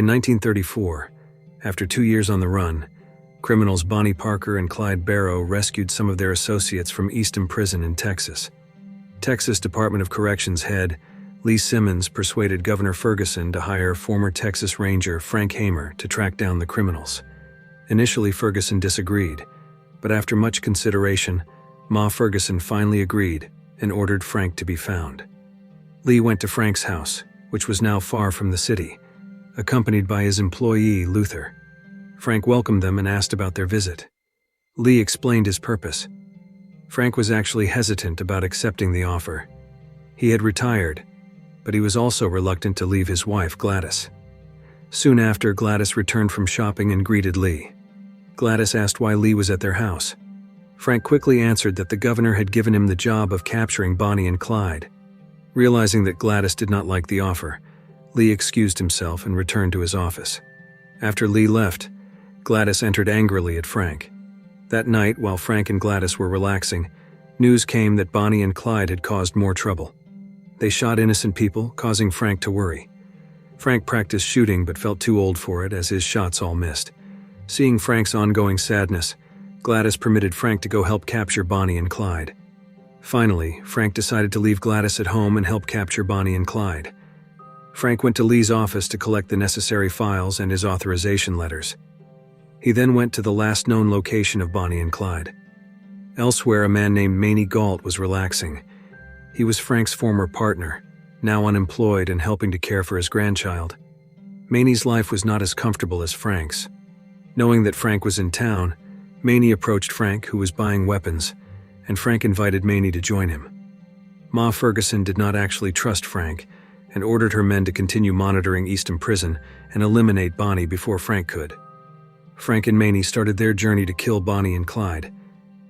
In 1934, after 2 years on the run, criminals Bonnie Parker and Clyde Barrow rescued some of their associates from Easton Prison in Texas. Texas Department of Corrections head Lee Simmons persuaded Governor Ferguson to hire former Texas Ranger Frank Hamer to track down the criminals. Initially, Ferguson disagreed, but after much consideration, Ma Ferguson finally agreed and ordered Frank to be found. Lee went to Frank's house, which was now far from the city, accompanied by his employee, Luther. Frank welcomed them and asked about their visit. Lee explained his purpose. Frank was actually hesitant about accepting the offer. He had retired, but he was also reluctant to leave his wife, Gladys. Soon after, Gladys returned from shopping and greeted Lee. Gladys asked why Lee was at their house. Frank quickly answered that the governor had given him the job of capturing Bonnie and Clyde. Realizing that Gladys did not like the offer, Lee excused himself and returned to his office. After Lee left, Gladys entered angrily at Frank. That night, while Frank and Gladys were relaxing, news came that Bonnie and Clyde had caused more trouble. They shot innocent people, causing Frank to worry. Frank practiced shooting but felt too old for it as his shots all missed. Seeing Frank's ongoing sadness, Gladys permitted Frank to go help capture Bonnie and Clyde. Finally, Frank decided to leave Gladys at home and help capture Bonnie and Clyde. Frank went to Lee's office to collect the necessary files and his authorization letters. He then went to the last known location of Bonnie and Clyde. Elsewhere, a man named Maney Galt was relaxing. He was Frank's former partner, now unemployed and helping to care for his grandchild. Maney's life was not as comfortable as Frank's. Knowing that Frank was in town, Maney approached Frank, who was buying weapons, and Frank invited Maney to join him. Ma Ferguson did not actually trust Frank and ordered her men to continue monitoring Easton Prison and eliminate Bonnie before Frank could. Frank and Maney started their journey to kill Bonnie and Clyde.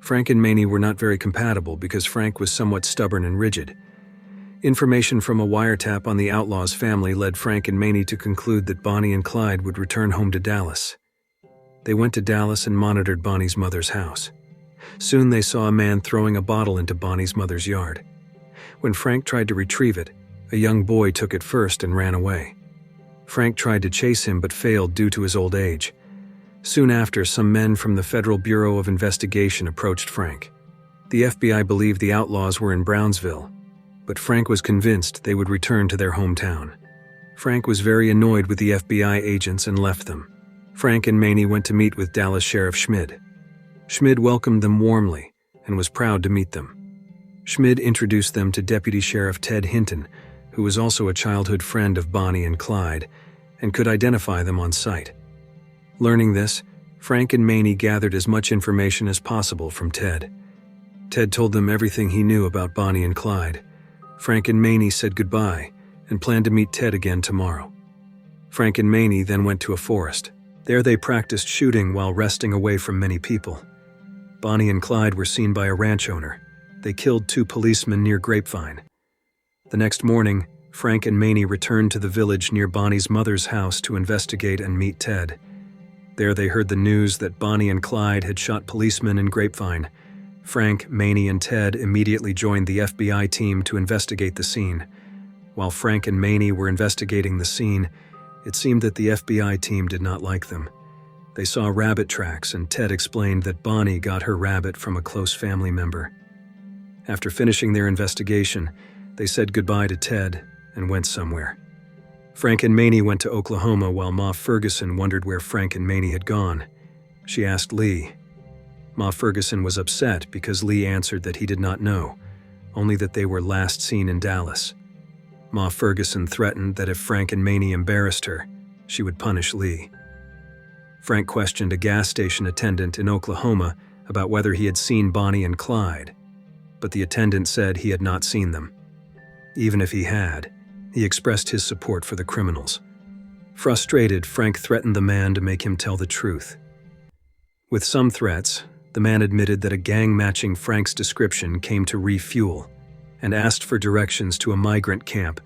Frank and Maney were not very compatible because Frank was somewhat stubborn and rigid. Information from a wiretap on the Outlaws family led Frank and Maney to conclude that Bonnie and Clyde would return home to Dallas. They went to Dallas and monitored Bonnie's mother's house. Soon they saw a man throwing a bottle into Bonnie's mother's yard. When Frank tried to retrieve it, a young boy took it first and ran away. Frank tried to chase him but failed due to his old age. Soon after, some men from the Federal Bureau of Investigation approached Frank. The FBI believed the Outlaws were in Brownsville, but Frank was convinced they would return to their hometown. Frank was very annoyed with the FBI agents and left them. Frank and Maney went to meet with Dallas Sheriff Schmid. Schmid welcomed them warmly and was proud to meet them. Schmid introduced them to Deputy Sheriff Ted Hinton, who was also a childhood friend of Bonnie and Clyde and could identify them on sight. Learning this, Frank and Maney gathered as much information as possible from Ted. Ted told them everything he knew about Bonnie and Clyde. Frank and Maney said goodbye and planned to meet Ted again tomorrow. Frank and Maney then went to a forest. There they practiced shooting while resting away from many people. Bonnie and Clyde were seen by a ranch owner. They killed 2 policemen near Grapevine. The next morning, Frank and Maney returned to the village near Bonnie's mother's house to investigate and meet Ted. There they heard the news that Bonnie and Clyde had shot policemen in Grapevine. Frank, Maney, and Ted immediately joined the FBI team to investigate the scene. While Frank and Maney were investigating the scene, it seemed that the FBI team did not like them. They saw rabbit tracks, and Ted explained that Bonnie got her rabbit from a close family member. After finishing their investigation, they said goodbye to Ted and went somewhere. Frank and Maney went to Oklahoma while Ma Ferguson wondered where Frank and Maney had gone. She asked Lee. Ma Ferguson was upset because Lee answered that he did not know, only that they were last seen in Dallas. Ma Ferguson threatened that if Frank and Maney embarrassed her, she would punish Lee. Frank questioned a gas station attendant in Oklahoma about whether he had seen Bonnie and Clyde, but the attendant said he had not seen them. Even if he had, he expressed his support for the criminals. Frustrated, Frank threatened the man to make him tell the truth. With some threats, the man admitted that a gang matching Frank's description came to refuel and asked for directions to a migrant camp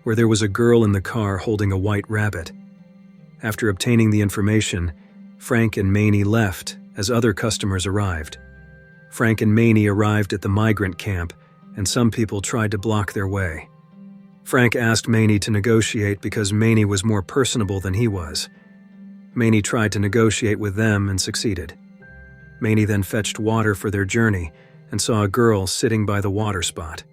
where there was a girl in the car holding a white rabbit. After obtaining the information, Frank and Maney left as other customers arrived. Frank and Maney arrived at the migrant camp, and some people tried to block their way. Frank asked Maney to negotiate because Maney was more personable than he was. Maney tried to negotiate with them and succeeded. Maney then fetched water for their journey and saw a girl sitting by the water spot.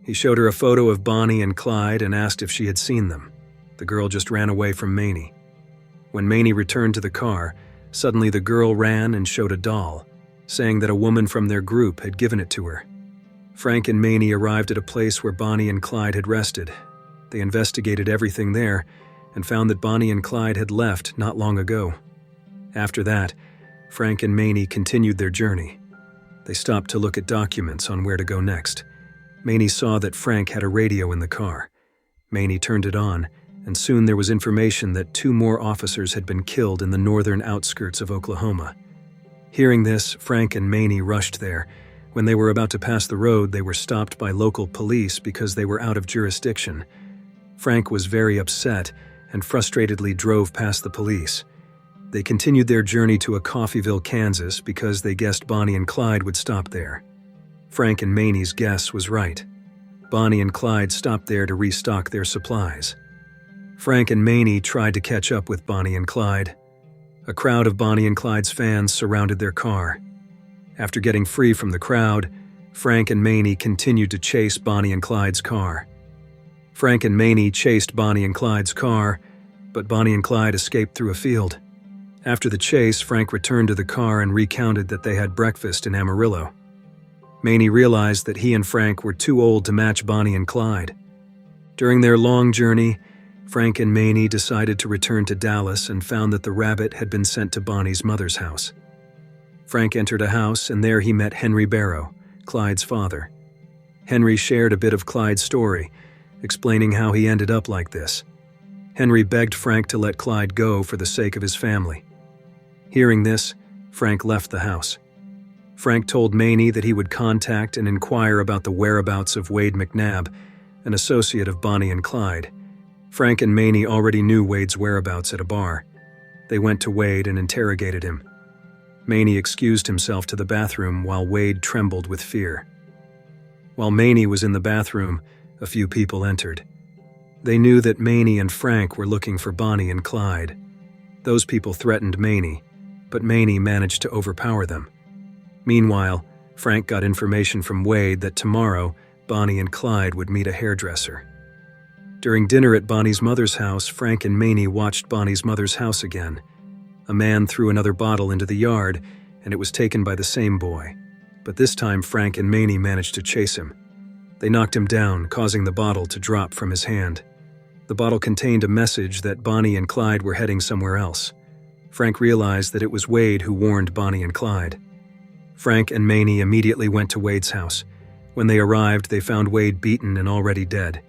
He showed her a photo of Bonnie and Clyde and asked if she had seen them. The girl just ran away from Maney. When Maney returned to the car, suddenly the girl ran and showed a doll, saying that a woman from their group had given it to her. Frank and Maney arrived at a place where Bonnie and Clyde had rested. They investigated everything there and found that Bonnie and Clyde had left not long ago. After that, Frank and Maney continued their journey. They stopped to look at documents on where to go next. Maney saw that Frank had a radio in the car. Maney turned it on, and soon there was information that 2 more officers had been killed in the northern outskirts of Oklahoma. Hearing this, Frank and Maney rushed there. When they were about to pass the road, they were stopped by local police because they were out of jurisdiction. Frank was very upset and frustratedly drove past the police. They continued their journey to Coffeyville, Kansas, because they guessed Bonnie and Clyde would stop there. Frank and Maney's guess was right. Bonnie and Clyde stopped there to restock their supplies. Frank and Maney tried to catch up with Bonnie and Clyde. A crowd of Bonnie and Clyde's fans surrounded their car. After getting free from the crowd, Frank and Maney continued to chase Bonnie and Clyde's car. Frank and Maney chased Bonnie and Clyde's car, but Bonnie and Clyde escaped through a field. After the chase, Frank returned to the car and recounted that they had breakfast in Amarillo. Maney realized that he and Frank were too old to match Bonnie and Clyde. During their long journey, Frank and Maney decided to return to Dallas and found that the rabbit had been sent to Bonnie's mother's house. Frank entered a house, and there he met Henry Barrow, Clyde's father. Henry shared a bit of Clyde's story, explaining how he ended up like this. Henry begged Frank to let Clyde go for the sake of his family. Hearing this, Frank left the house. Frank told Maney that he would contact and inquire about the whereabouts of Wade McNabb, an associate of Bonnie and Clyde. Frank and Maney already knew Wade's whereabouts at a bar. They went to Wade and interrogated him. Maney excused himself to the bathroom while Wade trembled with fear. While Maney was in the bathroom, a few people entered. They knew that Maney and Frank were looking for Bonnie and Clyde. Those people threatened Maney, but Maney managed to overpower them. Meanwhile, Frank got information from Wade that tomorrow Bonnie and Clyde would meet a hairdresser. During dinner at Bonnie's mother's house, Frank and Maney watched Bonnie's mother's house again. A man threw another bottle into the yard, and it was taken by the same boy. But this time Frank and Maney managed to chase him. They knocked him down, causing the bottle to drop from his hand. The bottle contained a message that Bonnie and Clyde were heading somewhere else. Frank realized that it was Wade who warned Bonnie and Clyde. Frank and Maney immediately went to Wade's house. When they arrived, they found Wade beaten and already dead.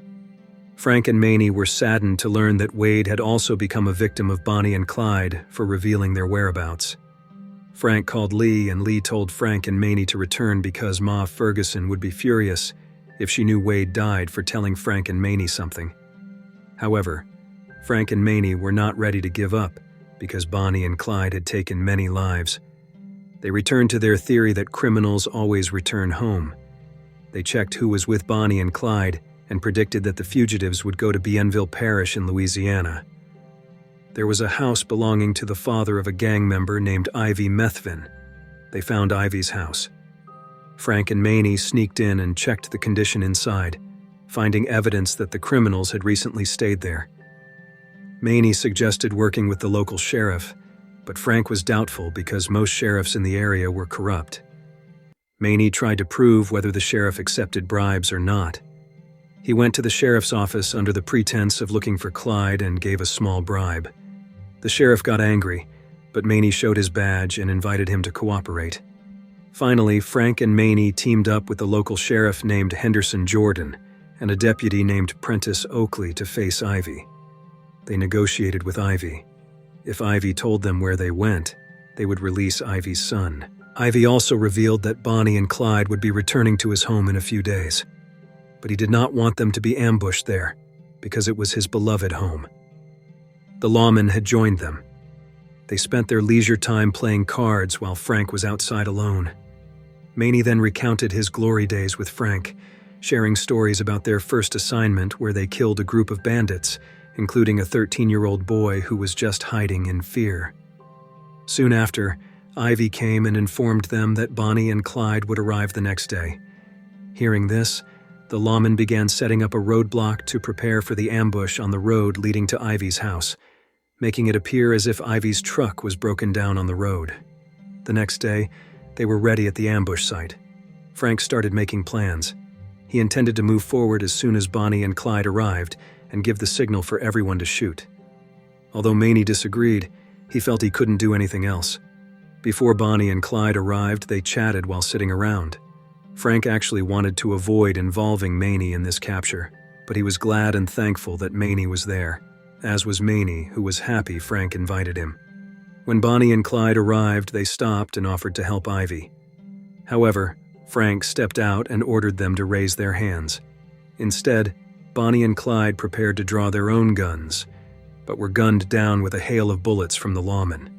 Frank and Maney were saddened to learn that Wade had also become a victim of Bonnie and Clyde for revealing their whereabouts. Frank called Lee, and Lee told Frank and Maney to return because Ma Ferguson would be furious if she knew Wade died for telling Frank and Maney something. However, Frank and Maney were not ready to give up because Bonnie and Clyde had taken many lives. They returned to their theory that criminals always return home. They checked who was with Bonnie and Clyde and predicted that the fugitives would go to Bienville Parish in Louisiana. There was a house belonging to the father of a gang member named Ivy Methvin. They found Ivy's house. Frank and Maney sneaked in and checked the condition inside, finding evidence that the criminals had recently stayed there. Maney suggested working with the local sheriff, but Frank was doubtful because most sheriffs in the area were corrupt. Maney tried to prove whether the sheriff accepted bribes or not. He went to the sheriff's office under the pretense of looking for Clyde and gave a small bribe. The sheriff got angry, but Maney showed his badge and invited him to cooperate. Finally, Frank and Maney teamed up with the local sheriff named Henderson Jordan and a deputy named Prentice Oakley to face Ivy. They negotiated with Ivy. If Ivy told them where they went, they would release Ivy's son. Ivy also revealed that Bonnie and Clyde would be returning to his home in a few days. But he did not want them to be ambushed there, because it was his beloved home. The lawman had joined them. They spent their leisure time playing cards while Frank was outside alone. Maney then recounted his glory days with Frank, sharing stories about their first assignment where they killed a group of bandits, including a 13-year-old boy who was just hiding in fear. Soon after, Ivy came and informed them that Bonnie and Clyde would arrive the next day. Hearing this, the lawmen began setting up a roadblock to prepare for the ambush on the road leading to Ivy's house, making it appear as if Ivy's truck was broken down on the road. The next day, they were ready at the ambush site. Frank started making plans. He intended to move forward as soon as Bonnie and Clyde arrived and give the signal for everyone to shoot. Although Maney disagreed, he felt he couldn't do anything else. Before Bonnie and Clyde arrived, they chatted while sitting around. Frank actually wanted to avoid involving Maney in this capture, but he was glad and thankful that Maney was there, as was Maney, who was happy Frank invited him. When Bonnie and Clyde arrived, they stopped and offered to help Ivy. However, Frank stepped out and ordered them to raise their hands. Instead, Bonnie and Clyde prepared to draw their own guns, but were gunned down with a hail of bullets from the lawmen.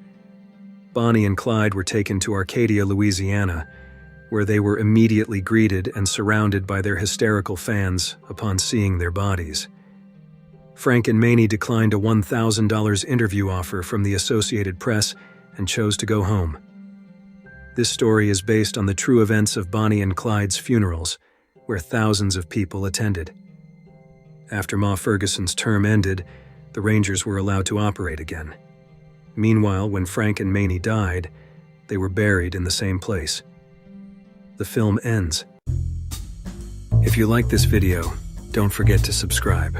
Bonnie and Clyde were taken to Arcadia, Louisiana, where they were immediately greeted and surrounded by their hysterical fans upon seeing their bodies. Frank and Maney declined a $1,000 interview offer from the Associated Press and chose to go home. This story is based on the true events of Bonnie and Clyde's funerals, where thousands of people attended. After Ma Ferguson's term ended, the Rangers were allowed to operate again. Meanwhile, when Frank and Maney died, they were buried in the same place. The film ends. If you like this video, don't forget to subscribe,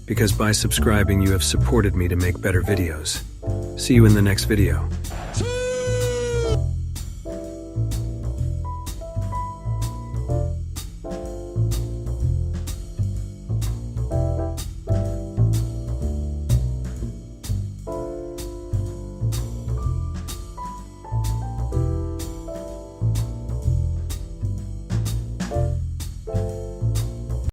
because by subscribing you have supported me to make better videos. See you in the next video.